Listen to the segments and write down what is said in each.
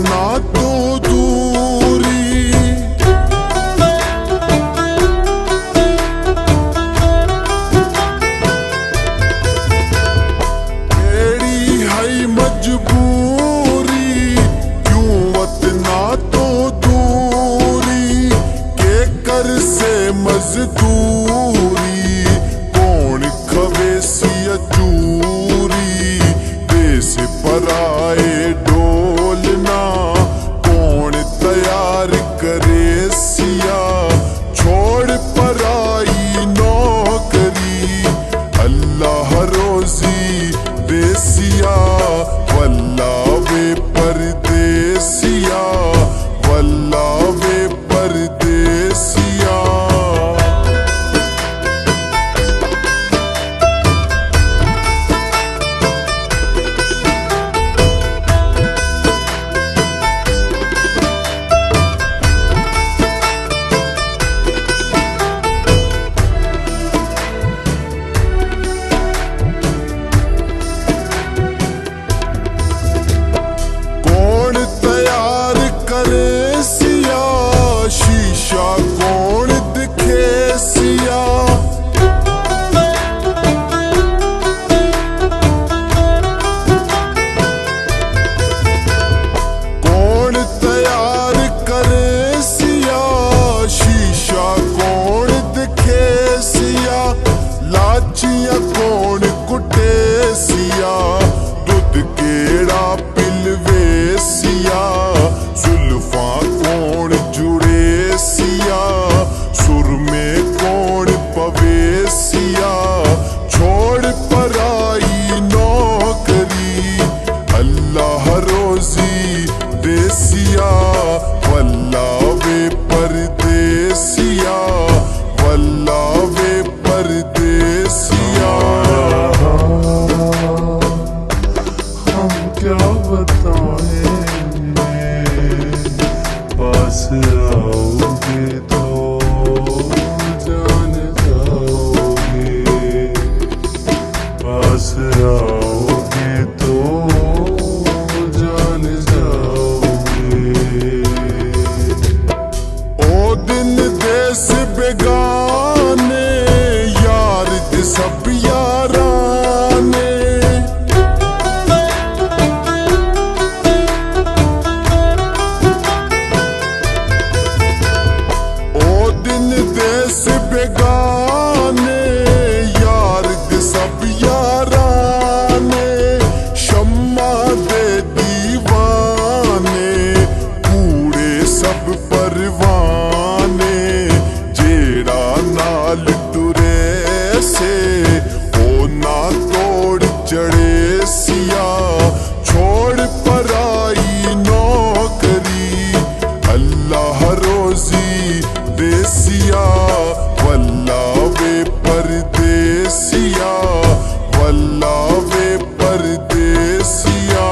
ना तो दूरी। एड़ी है मजबूरी क्यों वत ना तो दूरी के कर से मजदूरी कौन खवेसिया चूरी देश पराए डोलना कौन तैयार करे सिया छोड़ पराई नौकरी अल्लाह रोजी देसिया वल्ला वे परदेसिया वल्ला वे परदेसिया। शीशा कौन दिखे सिया कौन तैयार करे सिया शीशा कौन दिखे सिया लाचिया कौन कुटे सिया दूध केड़ा पिलवे सिया जुल्फा कौन जुड़े सिया सुर में कौन पवेसिया छोड़ पराई नौकरी अल्लाह रोजी देसिया वल्ला वे परदेसिया वल्ला वे परदेसिया। हम क्या बताएं पास आओगे तो जान जाओगे पास आओगे तो जान जाओगे। ओ दिन देश बेगाने यार सब याराने देश बेगाने यार सब याराने शम्मा दे दीवाने कूड़े सब परवाने जेड़ा नाल तुरे से ओ ना तोड़ चढ़े सिया छोड़ पराई नौकरी अल्लाह रोजी देसिया वल्ला वे परदेसिया वल्ला वे परदेसिया।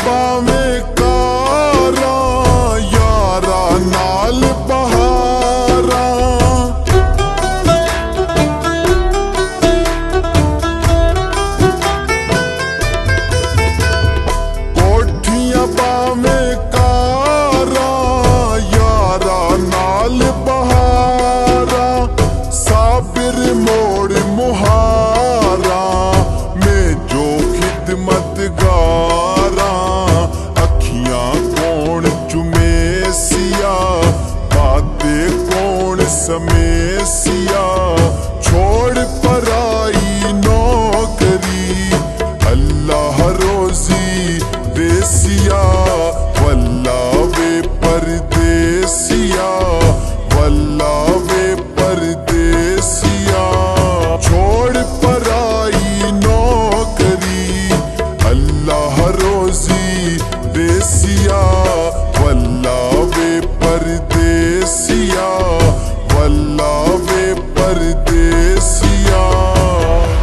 बावे कारा यारा नाल बहारा कोठियां बावे कारा यारा नाल बहारा साबिर मोड़ मुहारा में जो खिदमत गारा अखियां कौन चुमेसिया बातें कौन समेसिया